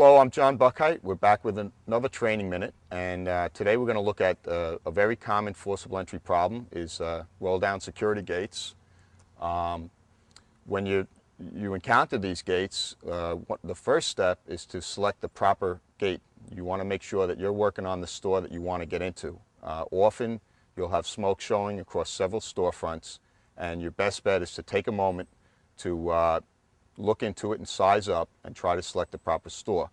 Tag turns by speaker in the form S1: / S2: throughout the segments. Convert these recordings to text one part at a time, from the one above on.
S1: Hello, I'm John Buckheit. We're back with another training minute, and today we're going to look at a very common forcible entry problem is roll down security gates. When you encounter these gates, the first step is to select the proper gate. You want to make sure that you're working on the store that you want to get into. Often you'll have smoke showing across several storefronts, and your best bet is to take a moment to look into it and size up and try to select the proper store.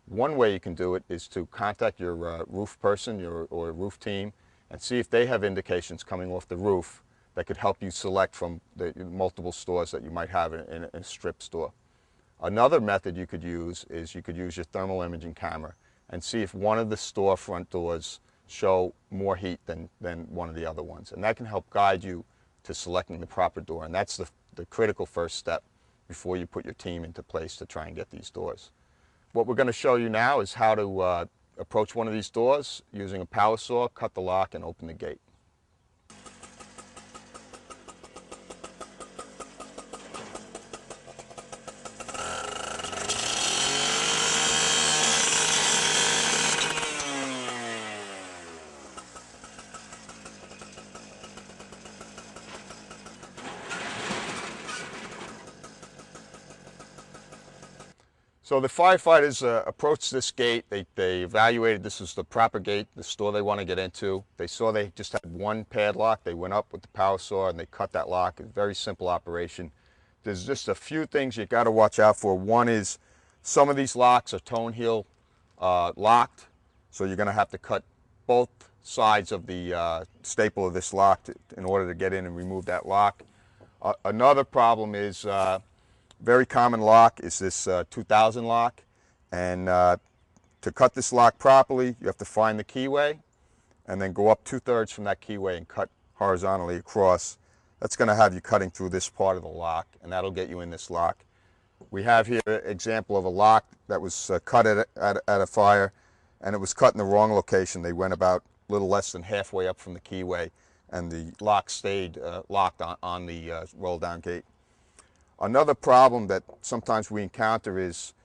S1: One way you can do it is to contact your roof person or roof team and see if they have indications coming off the roof that could help you select from the multiple stores that you might have in a strip store. Another method you could use is you could use your thermal imaging camera and see if one of the storefront doors show more heat than one of the other ones, and that can help guide you to selecting the proper door, and that's the critical first step before you put your team into place to try and get these doors. What we're going to show you now is how to approach one of these doors using a power saw, cut the lock, and open the gate. So the firefighters approached this gate. They evaluated this was the proper gate, the store they want to get into. They saw they just had one padlock. They went up with the power saw and they cut that lock. It's a very simple operation. There's just a few things you got to watch out for. One is some of these locks are tone heel locked, so you're going to have to cut both sides of the staple of this lock in order to get in and remove that lock. Another problem is very common lock is this 2000 lock, and to cut this lock properly you have to find the keyway and then go up 2/3 from that keyway and cut horizontally across. That's going to have you cutting through this part of the lock, and that'll get you in this lock. We have here an example of a lock that was cut at a fire, and it was cut in the wrong location. They went about a little less than halfway up from the keyway, and the lock stayed locked on the roll down gate. Another problem that sometimes we encounter is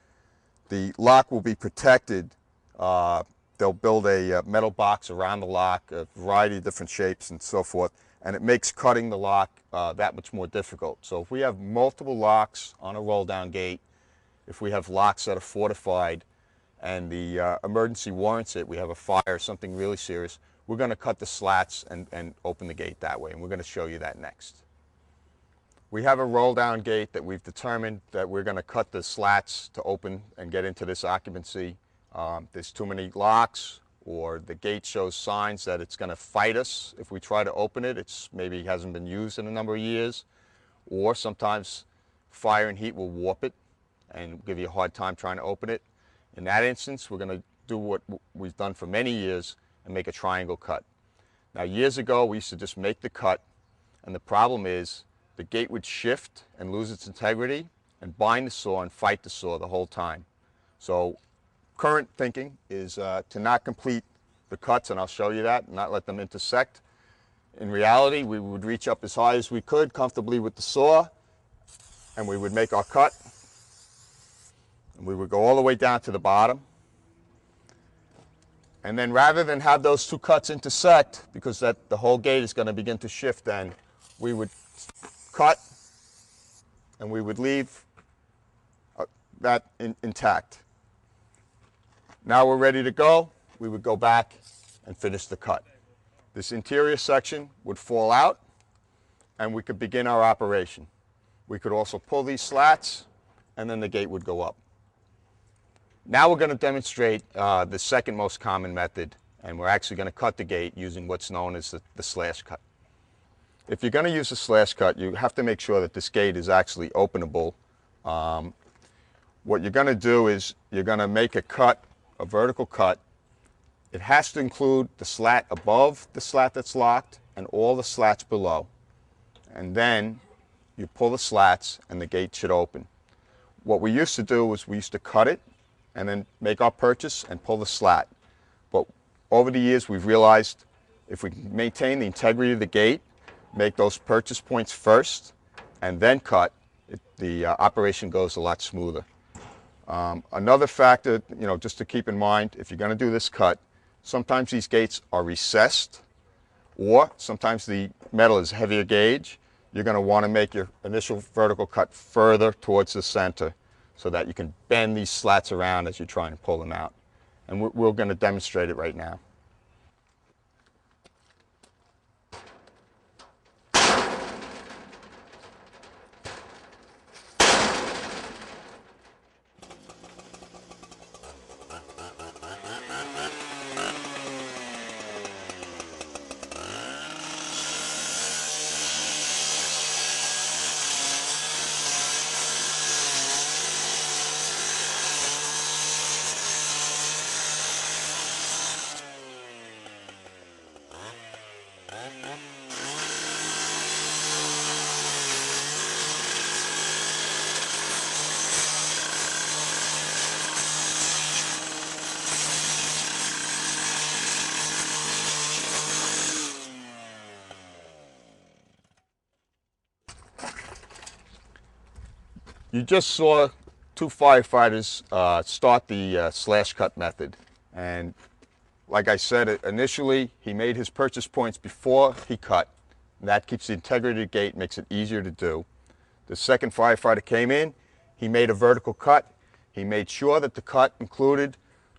S1: the lock will be protected. They'll build a metal box around the lock, a variety of different shapes and so forth, and it makes cutting the lock that much more difficult. So if we have multiple locks on a roll down gate, if we have locks that are fortified and the emergency warrants it, we have a fire, something really serious, we're going to cut the slats and open the gate that way, and we're going to show you that next. We have a roll down gate that we've determined that we're going to cut the slats to open and get into this occupancy. There's too many locks, or the gate shows signs that it's going to fight us if we try to open it. It's maybe hasn't been used in a number of years, or sometimes fire and heat will warp it and give you a hard time trying to open it. In that instance, we're going to do what we've done for many years and make a triangle cut. Now, years ago we used to just make the cut, and the problem is the gate would shift and lose its integrity and bind the saw and fight the saw the whole time. So current thinking is to not complete the cuts, and I'll show you that, and not let them intersect. In reality, we would reach up as high as we could comfortably with the saw, and we would make our cut, and we would go all the way down to the bottom. And then rather than have those two cuts intersect, because the whole gate is going to begin to shift, then we would cut, and we would leave that intact. Now we're ready to go. We would go back and finish the cut. This interior section would fall out, and we could begin our operation. We could also pull these slats, and then the gate would go up. Now we're going to demonstrate the second most common method, and we're actually going to cut the gate using what's known as the slash cut. If you're going to use a slash cut, you have to make sure that this gate is actually openable. What you're going to do is you're going to make a cut, a vertical cut. It has to include the slat above the slat that's locked and all the slats below. And then you pull the slats and the gate should open. What we used to do was we used to cut it and then make our purchase and pull the slat. But over the years we've realized if we can maintain the integrity of the gate, make those purchase points first, and then cut, the operation goes a lot smoother. Another factor, just to keep in mind, if you're going to do this cut, sometimes these gates are recessed, or sometimes the metal is heavier gauge. You're going to want to make your initial vertical cut further towards the center so that you can bend these slats around as you try and pull them out. And we're going to demonstrate it right now. You just saw two firefighters start the slash cut method. And like I said, initially he made his purchase points before he cut. That keeps the integrity of the gate, makes it easier to do. The second firefighter came in, he made a vertical cut. He made sure that the cut included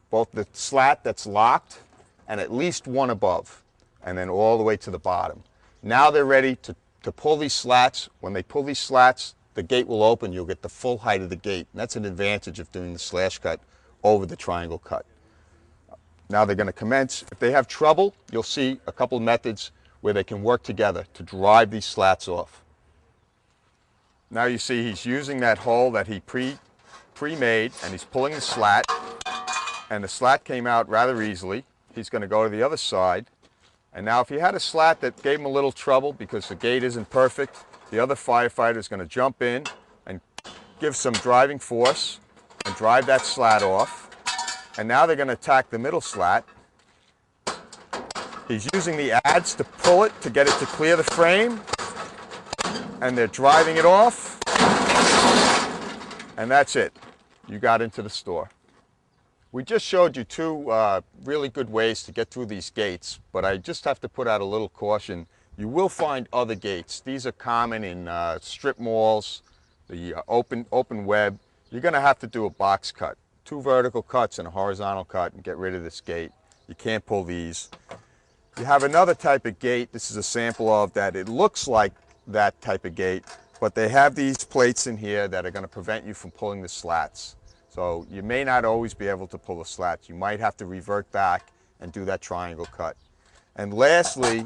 S1: both the slat that's locked and at least one above, and then all the way to the bottom. Now they're ready to pull these slats. When they pull these slats, the gate will open, you'll get the full height of the gate. And that's an advantage of doing the slash cut over the triangle cut. Now they're going to commence. If they have trouble, you'll see a couple of methods where they can work together to drive these slats off. Now you see he's using that hole that he pre-made, and he's pulling the slat, and the slat came out rather easily. He's going to go to the other side. And now if he had a slat that gave him a little trouble because the gate isn't perfect, the other firefighter is going to jump in and give some driving force and drive that slat off. And now they're going to attack the middle slat. He's using the adze to pull it to get it to clear the frame. And they're driving it off. And that's it. You got into the store. We just showed you two really good ways to get through these gates, but I just have to put out a little caution. You will find other gates. These are common in strip malls, the open web. You're going to have to do a box cut, two vertical cuts and a horizontal cut, and get rid of this gate. You can't pull these. You have another type of gate. This is a sample of that. It looks like that type of gate, but they have these plates in here that are going to prevent you from pulling the slats. So you may not always be able to pull the slats. You might have to revert back and do that triangle cut. And lastly,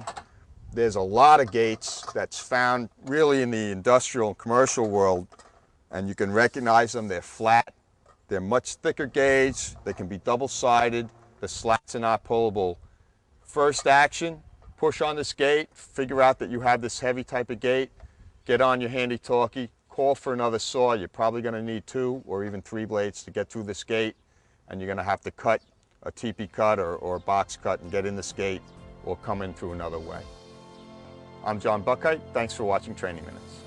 S1: there's a lot of gates that's found really in the industrial and commercial world, and you can recognize them. They're flat, they're much thicker gauge, they can be double-sided, the slats are not pullable. First action, push on this gate, figure out that you have this heavy type of gate, get on your handy-talkie, call for another saw. You're probably going to need 2 or even 3 blades to get through this gate, and you're going to have to cut a teepee cut or a box cut and get in this gate or come in through another way. I'm John Buckheit. Thanks for watching Training Minutes.